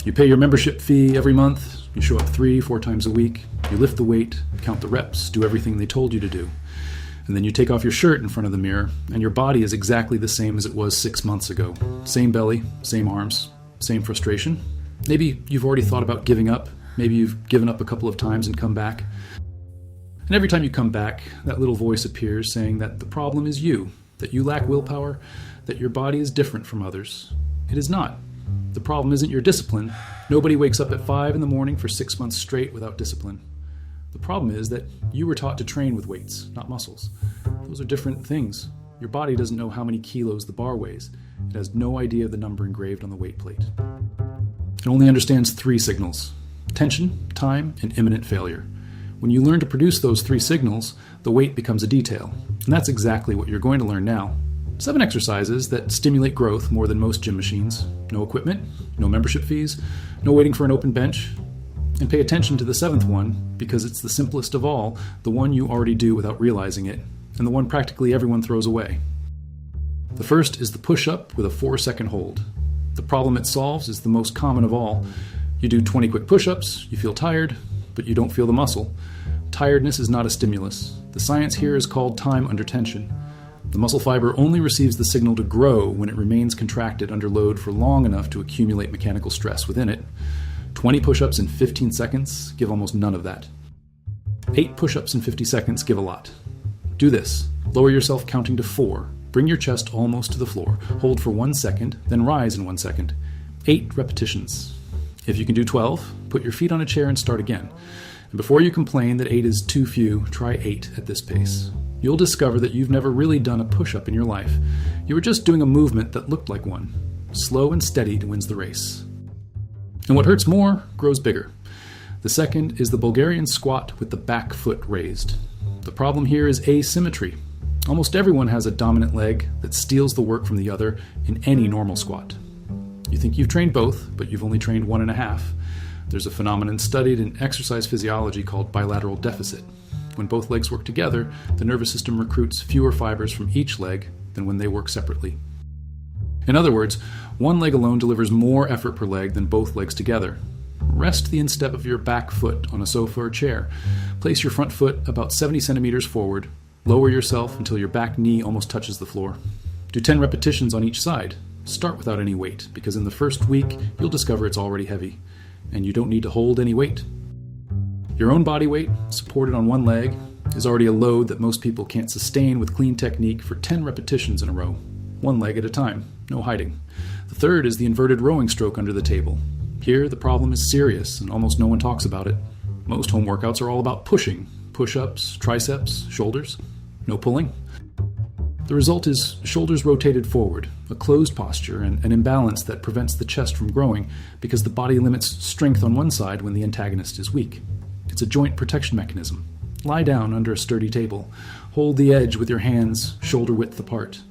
You pay your membership fee every month, you show up 3-4 times a week, you lift the weight, count the reps, do everything they told you to do. And then you take off your shirt in front of the mirror, and your body is exactly the same as it was 6 months ago. Same belly, same arms, same frustration. Maybe you've already thought about giving up. Maybe you've given up a couple of times and come back. And every time you come back, that little voice appears saying that the problem is you, that you lack willpower, that your body is different from others. It is not. The problem isn't your discipline. Nobody wakes up at 5 in the morning for 6 months straight without discipline. The problem is that you were taught to train with weights, not muscles. Those are different things. Your body doesn't know how many kilos the bar weighs. It has no idea of the number engraved on the weight plate. It only understands 3 signals: tension, time, and imminent failure. When you learn to produce those 3 signals, the weight becomes a detail. And that's exactly what you're going to learn now. 7 exercises that stimulate growth more than most gym machines. No equipment, no membership fees, no waiting for an open bench. And pay attention to the 7th one, because it's the simplest of all, the one you already do without realizing it, and the one practically everyone throws away. The first is the push-up with a 4-second hold. The problem it solves is the most common of all. You do 20 quick push-ups, you feel tired, but you don't feel the muscle. Tiredness is not a stimulus. The science here is called time under tension. The muscle fiber only receives the signal to grow when it remains contracted under load for long enough to accumulate mechanical stress within it. 20 push-ups in 15 seconds give almost none of that. 8 push-ups in 50 seconds give a lot. Do this. Lower yourself counting to 4. Bring your chest almost to the floor. Hold for 1 second, then rise in 1 second. 8 repetitions. If you can do 12, put your feet on a chair and start again. And before you complain that 8 is too few, try 8 at this pace. You'll discover that you've never really done a push-up in your life. You were just doing a movement that looked like one. Slow and steady wins the race. And what hurts more grows bigger. The second is the Bulgarian squat with the back foot raised. The problem here is asymmetry. Almost everyone has a dominant leg that steals the work from the other in any normal squat. You think you've trained both, but you've only trained 1.5. There's a phenomenon studied in exercise physiology called bilateral deficit. When both legs work together, the nervous system recruits fewer fibers from each leg than when they work separately. In other words, one leg alone delivers more effort per leg than both legs together. Rest the instep of your back foot on a sofa or chair. Place your front foot about 70 centimeters forward. Lower yourself until your back knee almost touches the floor. Do 10 repetitions on each side. Start without any weight, because in the first week, you'll discover it's already heavy, and you don't need to hold any weight. Your own body weight, supported on one leg, is already a load that most people can't sustain with clean technique for 10 repetitions in a row. One leg at a time, no hiding. The third is the inverted rowing stroke under the table. Here, the problem is serious, and almost no one talks about it. Most home workouts are all about pushing. Push-ups, triceps, shoulders. No pulling. The result is shoulders rotated forward, a closed posture, and an imbalance that prevents the chest from growing because the body limits strength on one side when the antagonist is weak. It's a joint protection mechanism. Lie down under a sturdy table. Hold the edge with your hands shoulder width apart.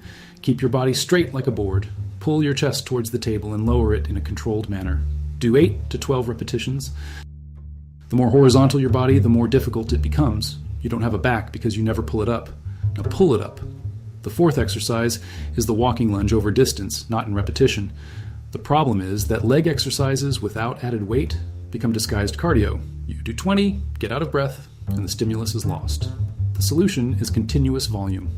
Keep your body straight like a board. Pull your chest towards the table and lower it in a controlled manner. Do 8 to 12 repetitions. The more horizontal your body, the more difficult it becomes. You don't have a back because you never pull it up. Now pull it up. The 4th exercise is the walking lunge over distance, not in repetition. The problem is that leg exercises without added weight become disguised cardio. You do 20, get out of breath, and the stimulus is lost. The solution is continuous volume.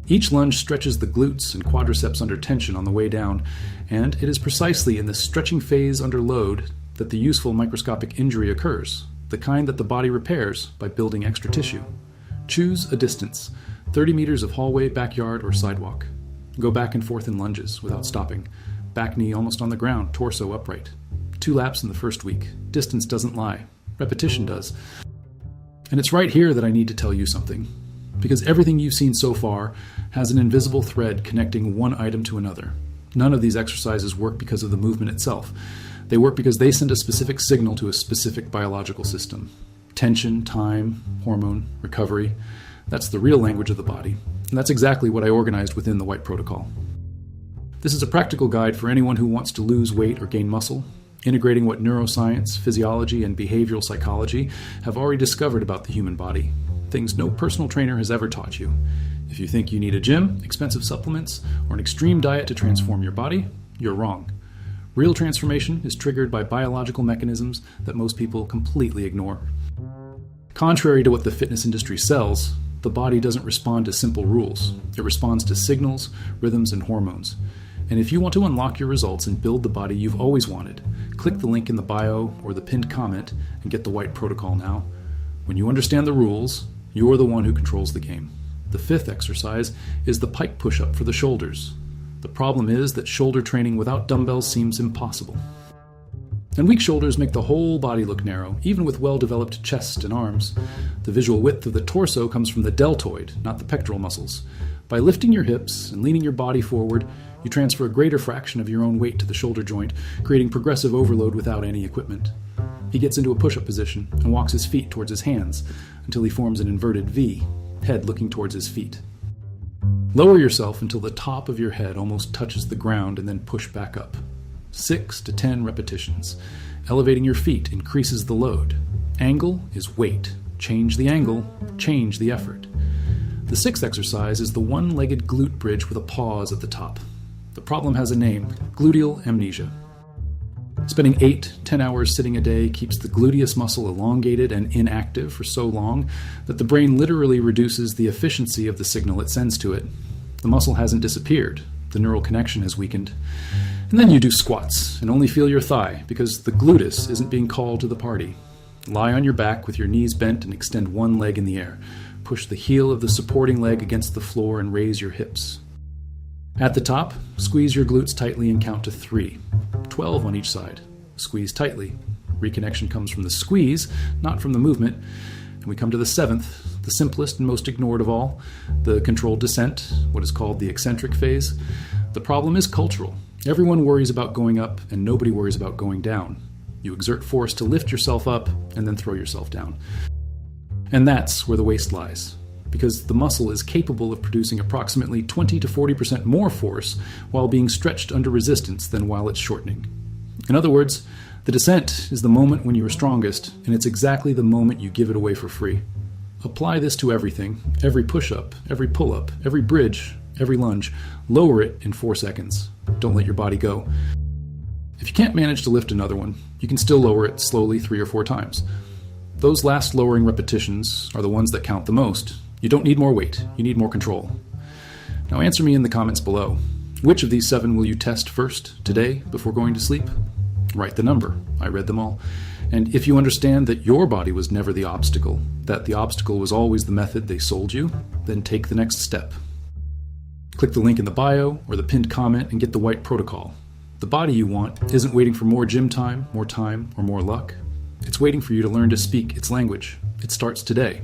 Each lunge stretches the glutes and quadriceps under tension on the way down, and it is precisely in this stretching phase under load that the useful microscopic injury occurs, the kind that the body repairs by building extra tissue. Choose a distance, 30 meters of hallway, backyard, or sidewalk. Go back and forth in lunges without stopping. Back knee almost on the ground, torso upright. 2 laps in the first week. Distance doesn't lie. Repetition does. And it's right here that I need to tell you something. Because everything you've seen so far has an invisible thread connecting one item to another. None of these exercises work because of the movement itself. They work because they send a specific signal to a specific biological system. Tension, time, hormone, recovery. That's the real language of the body. And that's exactly what I organized within the White Protocol. This is a practical guide for anyone who wants to lose weight or gain muscle, integrating what neuroscience, physiology, and behavioral psychology have already discovered about the human body. Things no personal trainer has ever taught you. If you think you need a gym, expensive supplements, or an extreme diet to transform your body, you're wrong. Real transformation is triggered by biological mechanisms that most people completely ignore. Contrary to what the fitness industry sells, the body doesn't respond to simple rules. It responds to signals, rhythms, and hormones. And if you want to unlock your results and build the body you've always wanted, click the link in the bio or the pinned comment and get the white protocol now. When you understand the rules, you're the one who controls the game. The fifth exercise is the pike push-up for the shoulders. The problem is that shoulder training without dumbbells seems impossible. And weak shoulders make the whole body look narrow, even with well-developed chest and arms. The visual width of the torso comes from the deltoid, not the pectoral muscles. By lifting your hips and leaning your body forward, you transfer a greater fraction of your own weight to the shoulder joint, creating progressive overload without any equipment. He gets into a push-up position and walks his feet towards his hands until he forms an inverted V, head looking towards his feet. Lower yourself until the top of your head almost touches the ground and then push back up. 6 to 10 repetitions. Elevating your feet increases the load. Angle is weight. Change the angle, change the effort. The sixth exercise is the one-legged glute bridge with a pause at the top. The problem has a name: gluteal amnesia. Spending 8-10 hours sitting a day keeps the gluteus muscle elongated and inactive for so long that the brain literally reduces the efficiency of the signal it sends to it. The muscle hasn't disappeared. The neural connection has weakened. And then you do squats and only feel your thigh because the gluteus isn't being called to the party. Lie on your back with your knees bent and extend one leg in the air. Push the heel of the supporting leg against the floor and raise your hips. At the top, squeeze your glutes tightly and count to 3. 12 on each side. Squeeze tightly. Reconnection comes from the squeeze, not from the movement. And we come to the seventh, the simplest and most ignored of all, the controlled descent, what is called the eccentric phase. The problem is cultural. Everyone worries about going up and nobody worries about going down. You exert force to lift yourself up and then throw yourself down. And that's where the waste lies, because the muscle is capable of producing approximately 20 to 40% more force while being stretched under resistance than while it's shortening. In other words, the descent is the moment when you are strongest, and it's exactly the moment you give it away for free. Apply this to everything: every push-up, every pull-up, every bridge, every lunge. Lower it in 4 seconds. Don't let your body go. If you can't manage to lift another one, you can still lower it slowly 3 or 4 times. Those last lowering repetitions are the ones that count the most. You don't need more weight, you need more control. Now answer me in the comments below. Which of these 7 will you test first today before going to sleep? Write the number. I read them all. And if you understand that your body was never the obstacle, that the obstacle was always the method they sold you, then take the next step. Click the link in the bio or the pinned comment and get the white protocol. The body you want isn't waiting for more gym time, or more luck. It's waiting for you to learn to speak its language. It starts today.